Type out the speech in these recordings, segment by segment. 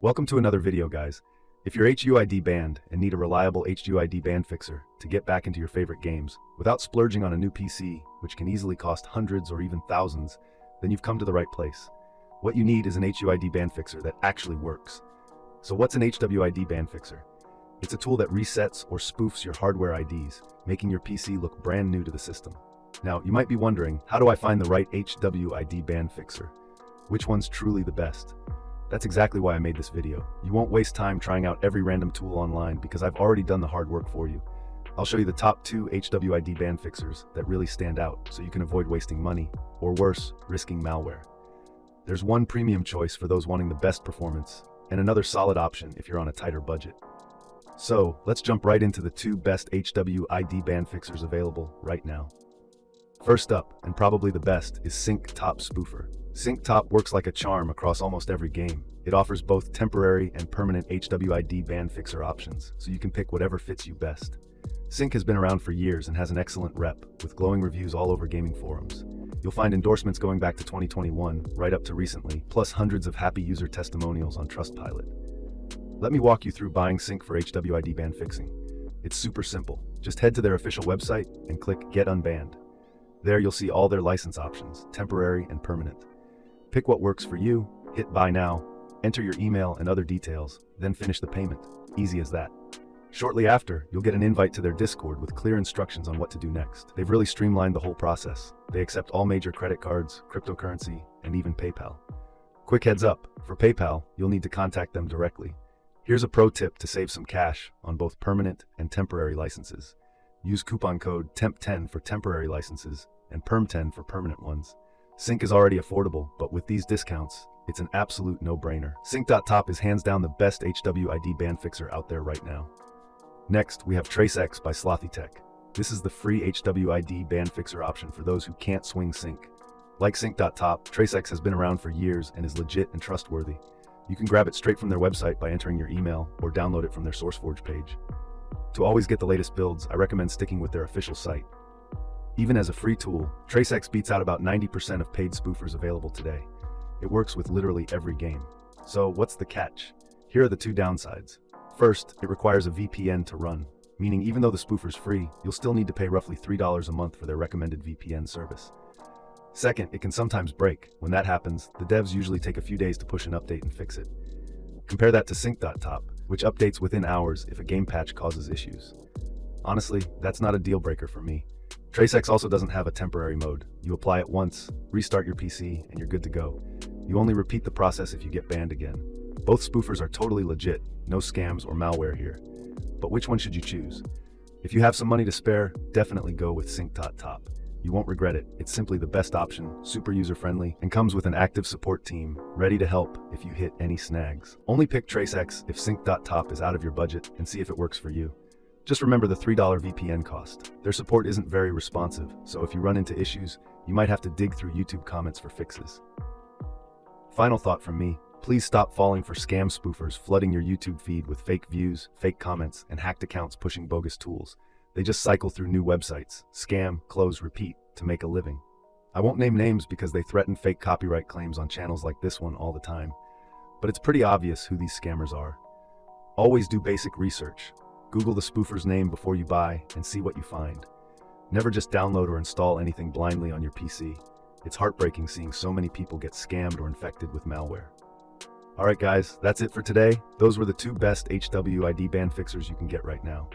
Welcome to another video, guys. If you're HWID banned and need a reliable HWID ban fixer to get back into your favorite games without splurging on a new PC, which can easily cost hundreds or even thousands, then you've come to the right place. What you need is an HWID ban fixer that actually works. So what's an HWID ban fixer? It's a tool that resets or spoofs your hardware IDs, making your PC look brand new to the system. Now, you might be wondering, how do I find the right HWID ban fixer? Which one's truly the best? That's exactly why I made this video. You won't waste time trying out every random tool online because I've already done the hard work for you. I'll show you the top 2 HWID ban fixers that really stand out so you can avoid wasting money, or worse, risking malware. There's one premium choice for those wanting the best performance, and another solid option if you're on a tighter budget. So, let's jump right into the 2 best HWID ban fixers available right now. First up, and probably the best, is Sync.top Spoofer. Sync.top works like a charm across almost every game. It offers both temporary and permanent HWID ban fixer options, so you can pick whatever fits you best. Sync has been around for years and has an excellent rep, with glowing reviews all over gaming forums. You'll find endorsements going back to 2021, right up to recently, plus hundreds of happy user testimonials on Trustpilot. Let me walk you through buying Sync for HWID ban fixing. It's super simple. Just head to their official website and click Get Unbanned. There you'll see all their license options, temporary and permanent. Pick what works for you, hit Buy Now, enter your email and other details, then finish the payment. Easy as that. Shortly after, you'll get an invite to their Discord with clear instructions on what to do next. They've really streamlined the whole process. They accept all major credit cards, cryptocurrency, and even PayPal. Quick heads up, for PayPal, you'll need to contact them directly. Here's a pro tip to save some cash on both permanent and temporary licenses. Use coupon code TEMP10 for temporary licenses and PERM10 for permanent ones. Sync is already affordable, but with these discounts, it's an absolute no-brainer. Sync.top is hands down the best HWID ban fixer out there right now. Next, we have TraceX by SlothyTech. This is the free HWID ban fixer option for those who can't swing Sync. Like Sync.top, TraceX has been around for years and is legit and trustworthy. You can grab it straight from their website by entering your email or download it from their SourceForge page. To always get the latest builds, I recommend sticking with their official site. Even as a free tool, TraceX beats out about 90% of paid spoofers available today. It works with literally every game. So what's the catch? Here are the 2 downsides. First, it requires a VPN to run, meaning even though the spoofer's free, you'll still need to pay roughly $3 a month for their recommended VPN service. Second, it can sometimes break. When that happens, the devs usually take a few days to push an update and fix it. Compare that to Sync.top, which updates within hours if a game patch causes issues. Honestly, that's not a deal breaker for me. TraceX also doesn't have a temporary mode. You apply it once, restart your PC, and you're good to go. You only repeat the process if you get banned again. Both spoofers are totally legit, no scams or malware here. But which one should you choose? If you have some money to spare, definitely go with Sync.top. You won't regret it. It's simply the best option, super user-friendly, and comes with an active support team, ready to help if you hit any snags. Only pick TraceX if Sync.top is out of your budget and see if it works for you. Just remember the $3 VPN cost. Their support isn't very responsive, so if you run into issues, you might have to dig through YouTube comments for fixes. Final thought from me, please stop falling for scam spoofers flooding your YouTube feed with fake views, fake comments, and hacked accounts pushing bogus tools. They just cycle through new websites, scam, close, repeat, to make a living. I won't name names because they threaten fake copyright claims on channels like this one all the time, but it's pretty obvious who these scammers are. Always do basic research. Google the spoofer's name before you buy and see what you find. Never just download or install anything blindly on your PC. It's heartbreaking seeing so many people get scammed or infected with malware. Alright guys, that's it for today. Those were the 2 best HWID ban fixers you can get right now.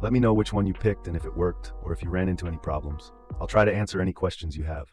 Let me know which one you picked and if it worked, or if you ran into any problems. I'll try to answer any questions you have.